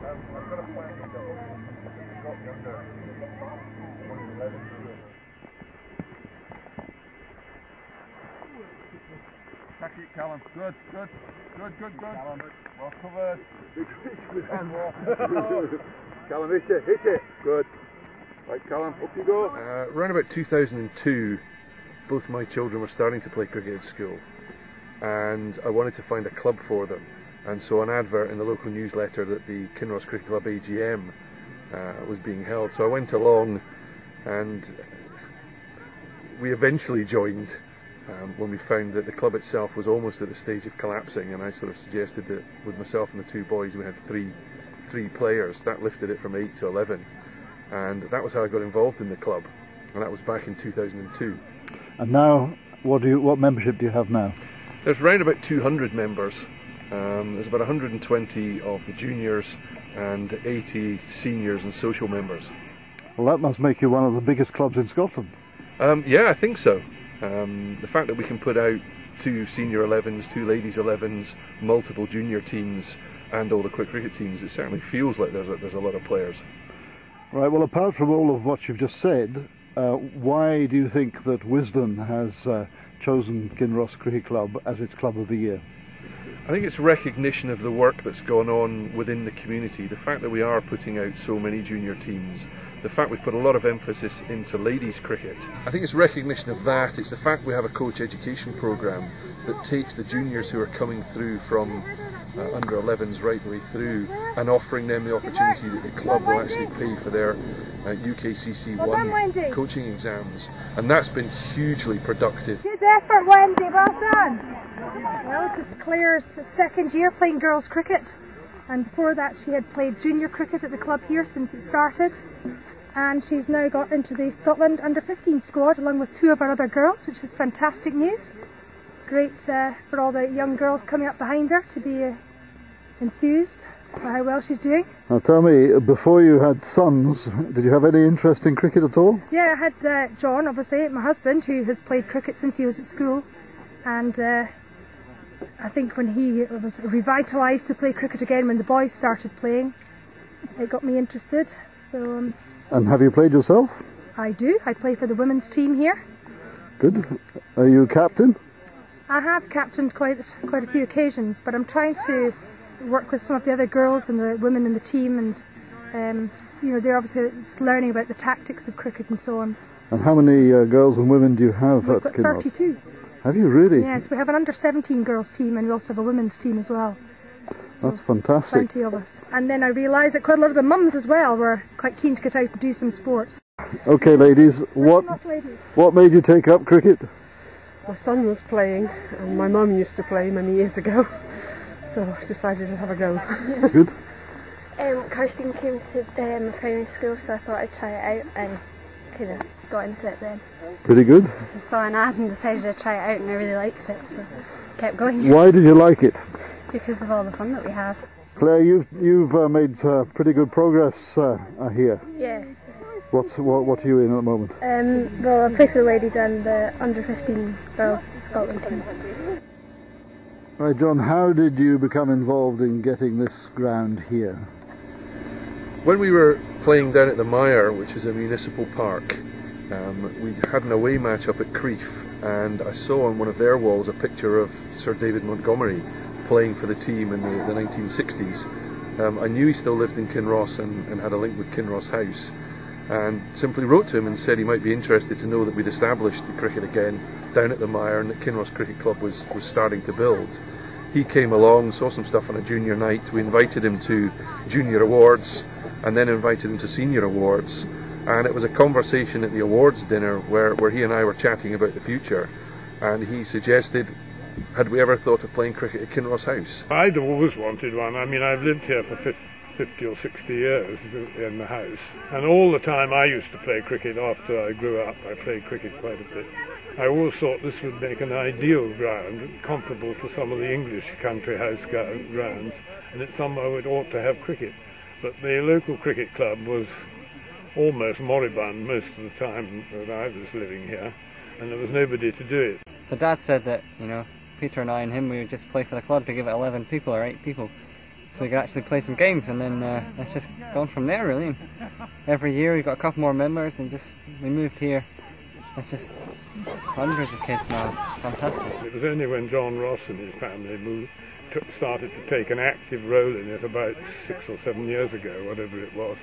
Back it, Callum. Good. Callum. Well covered. And more. Callum, hit it. Good. Right, Callum, up you go. Around about 2002, both my children were starting to play cricket at school, and I wanted to find a club for them. And so an advert in the local newsletter that the Kinross Cricket Club AGM was being held. So I went along, and we eventually joined when we found that the club itself was almost at the stage of collapsing, and I sort of suggested that with myself and the two boys we had three players. That lifted it from 8 to 11, and that was how I got involved in the club, and that was back in 2002. And now, what membership do you have now? There's around about 200 members. There's about 120 of the juniors and 80 seniors and social members. Well, that must make you one of the biggest clubs in Scotland. Yeah, I think so. The fact that we can put out 2 senior 11s, 2 ladies 11s, multiple junior teams and all the quick cricket teams, it certainly feels like there's a lot of players. Right, well, apart from all of what you've just said, why do you think that Wisden has chosen Kinross Cricket Club as its Club of the Year? I think it's recognition of the work that's gone on within the community, the fact that we are putting out so many junior teams, the fact we've put a lot of emphasis into ladies cricket. I think it's recognition of that. It's the fact we have a coach education programme that takes the juniors who are coming through from under 11s right the way through and offering them the opportunity that the club will actually pay for their UKCC1 coaching exams, and that's been hugely productive. Good effort, Wendy, well done! Well, this is Claire's second year playing girls cricket, and before that she had played junior cricket at the club here since it started, and she's now got into the Scotland under-15 squad along with 2 of our other girls, which is fantastic news. Great for all the young girls coming up behind her to be enthused by how well she's doing. Now tell me, before you had sons, did you have any interest in cricket at all? Yeah, I had John, obviously, my husband, who has played cricket since he was at school, and I think when he was revitalised to play cricket again when the boys started playing, it got me interested. So. And have you played yourself? I do. I play for the women's team here. Good. Are you captain? I have captained quite a few occasions, but I'm trying to work with some of the other girls and the women in the team, and you know, they're obviously just learning about the tactics of cricket and so on. And how many girls and women do you have We've at got Kinross? 32. Have you really? Yes, we have an under-17 girls team, and we also have a women's team as well. So that's fantastic. Plenty of us. And then I realised that quite a lot of the mums as well were quite keen to get out and do some sports. Okay, ladies, what made you take up cricket? My son was playing, and my mum used to play many years ago, so I decided to have a go. Good. Kirsten came to my primary school, so I thought I'd try it out and kind of got into it then. Pretty good. I saw an ad and decided to try it out, and I really liked it, so kept going. Why did you like it? Because of all the fun that we have. Claire, you've made pretty good progress here. Yeah. What are you in at the moment? Well, I play for the ladies and the under-15 girls Scotland team. Right, John, how did you become involved in getting this ground here? When we were playing down at the Mire, which is a municipal park, we had an away match up at Crieff, and I saw on one of their walls a picture of Sir David Montgomery playing for the team in the 1960s. I knew he still lived in Kinross and had a link with Kinross House, and simply wrote to him and said he might be interested to know that we'd established the cricket again down at the Mire and that Kinross Cricket Club was starting to build. He came along, saw some stuff on a junior night, we invited him to junior awards and then invited him to senior awards, and it was a conversation at the awards dinner where he and I were chatting about the future, and he suggested, had we ever thought of playing cricket at Kinross House? I'd always wanted one. I mean, I've lived here for 50 or 60 years in the house, and all the time I used to play cricket after I grew up. I played cricket quite a bit. I always thought this would make an ideal ground, comparable to some of the English country house grounds, and it's somewhere it ought to have cricket. But the local cricket club was almost moribund most of the time that I was living here, and there was nobody to do it. So Dad said that, you know, Peter and I and him, we would just play for the club to give it 11 people or 8 people. so we could actually play some games, and then it's just gone from there really. And every year we've got a couple more members, and we moved here. It's just hundreds of kids now. It's fantastic. It was only when John Ross and his family started to take an active role in it about 6 or 7 years ago, whatever it was,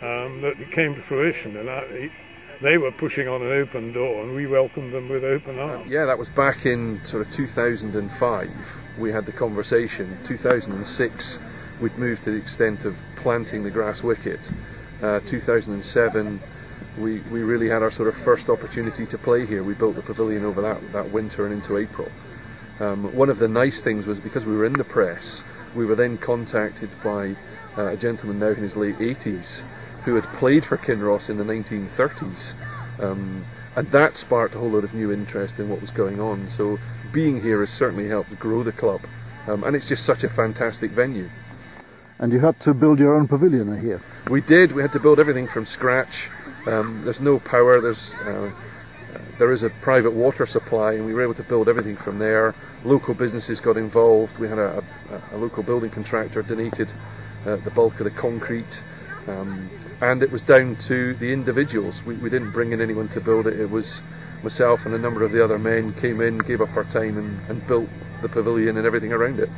that it came to fruition, and they were pushing on an open door, and we welcomed them with open arms. Yeah, that was back in sort of 2005. We had the conversation. 2006, we'd moved to the extent of planting the grass wicket. 2007, we really had our sort of first opportunity to play here. We built the pavilion over that winter and into April. One of the nice things was, because we were in the press, we were then contacted by a gentleman now in his late 80s who had played for Kinross in the 1930s, and that sparked a whole lot of new interest in what was going on. So being here has certainly helped grow the club, and it's just such a fantastic venue. And you had to build your own pavilion here? We did. We had to build everything from scratch. There's no power, there is a private water supply, and we were able to build everything from there. Local businesses got involved. We had a local building contractor donated the bulk of the concrete, and it was down to the individuals. We didn't bring in anyone to build it. It was myself and a number of the other men came in, gave up our time and built the pavilion and everything around it.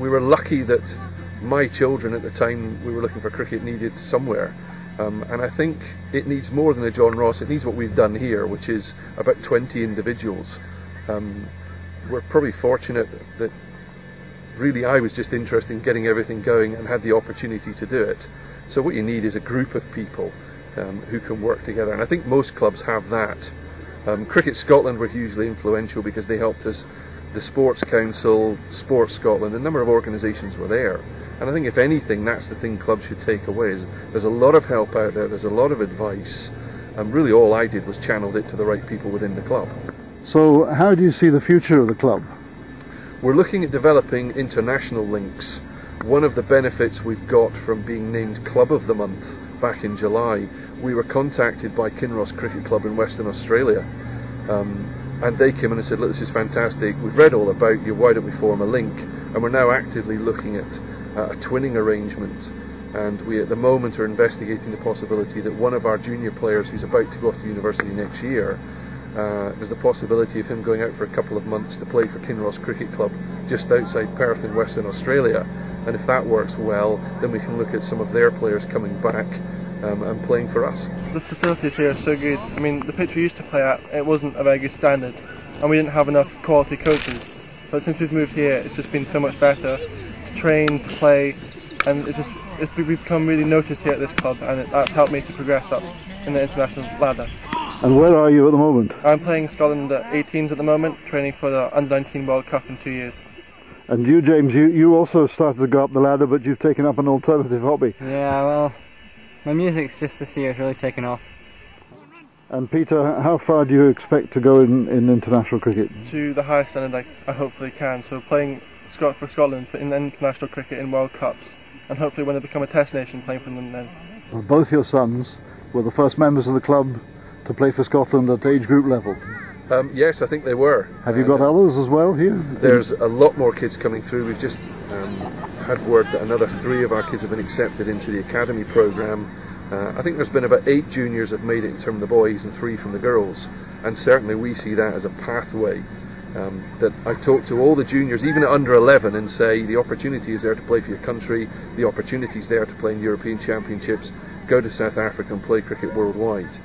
We were lucky that my children at the time we were looking for cricket needed somewhere. And I think it needs more than a John Ross. It needs what we've done here, which is about 20 individuals. We're probably fortunate that really I was just interested in getting everything going and had the opportunity to do it. So what you need is a group of people who can work together, and I think most clubs have that. Cricket Scotland were hugely influential because they helped us. The Sports Council, Sports Scotland, a number of organisations were there. And I think if anything, that's the thing clubs should take away, is there's a lot of help out there, there's a lot of advice, and really all I did was channeled it to the right people within the club. So how do you see the future of the club? We're looking at developing international links. One of the benefits we've got from being named Club of the Month back in July, we were contacted by Kinross Cricket Club in Western Australia. And they came in and said, look, this is fantastic, we've read all about you, why don't we form a link? And we're now actively looking at a twinning arrangement, and we at the moment are investigating the possibility that one of our junior players who's about to go off to university next year, there's the possibility of him going out for a couple of months to play for Kinross Cricket Club just outside Perth in Western Australia, and if that works well, then we can look at some of their players coming back and playing for us. The facilities here are so good. I mean, the pitch we used to play at, it wasn't a very good standard, and we didn't have enough quality coaches, but since we've moved here it's just been so much better to train, to play, and we've become really noticed here at this club, and that's helped me to progress up in the international ladder. And where are you at the moment? I'm playing Scotland at 18s at the moment, training for the Under-19 World Cup in 2 years. And you, James, you also started to go up the ladder, but you've taken up an alternative hobby. Yeah, well, my music's just this year has really taken off. And Peter, how far do you expect to go in international cricket? To the highest standard I hopefully can, so playing for Scotland in international cricket in World Cups, and hopefully when they become a test nation, playing for them then. Well, both your sons were the first members of the club to play for Scotland at age group level. Yes, I think they were. Have you got others as well here? There's a lot more kids coming through. We've just had word that another 3 of our kids have been accepted into the academy programme. I think there's been about 8 juniors have made it in terms of the boys and 3 from the girls, and certainly we see that as a pathway. That I talk to all the juniors, even at under 11, and say the opportunity is there to play for your country, the opportunity is there to play in European Championships, go to South Africa and play cricket worldwide.